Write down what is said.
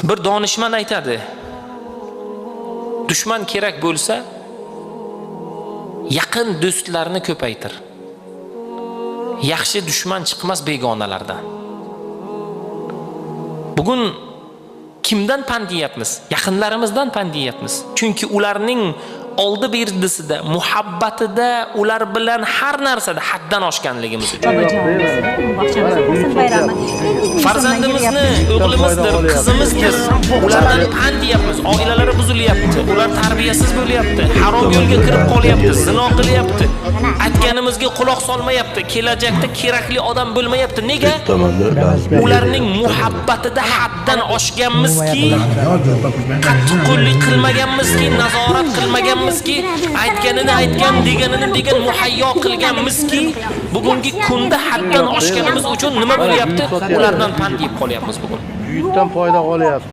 Bir donishmand aytadi. Dushman kerak bo'lsa, yaqin do'stlarni ko'paytir. Yaxshi dushman chiqmas begonalardan. Bugun kimdan pand yeyapmiz? Yaqinlarimizdan pand yeyapmiz. Chunki ularning oldi berdisida, muhabbatida, ular bilan har narsada haddan oshganligimiz uchun. Farzandimizni, o'g'limizdir, qizimizdir. Ulardan pand yeyapmiz. Oilalari buzilyapti. Ular tarbiyasiz bo'lyapti. Harom yo'lga kirib qolyapti, zino qilyapti. Aytganimizga quloq solmayapti. Kelajakda kerakli odam bo'lmayapti. Nega? Ularning muhabbatida haddan oshganmizki, qattiqqo'llik qilmaganmizki, nazorat qilmaganmizki, aytganini aytgan, deganini degan muhayyo qilganmizki, bugungi kunda haddan oshganimiz uchun nima bo'lyapti? Ulardan pand yeb qolyapmiz bugun. Uydan foyda olyapti.